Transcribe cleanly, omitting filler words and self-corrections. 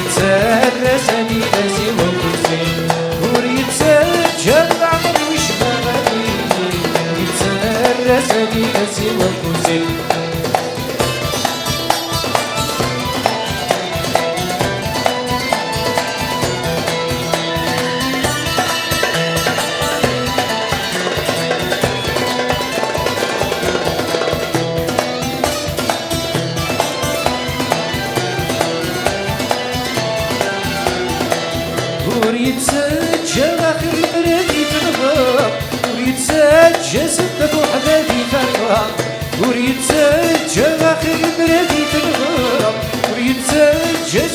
يتسرسني أسي وكرسي وريتسجل عمري وش بغني يتسرسني أسي وكرسي وريتسجل آخر بردي تنغى وريتسجل ستة وحدادي تنغى وريتسجل آخر بردي تنغى وريتسجل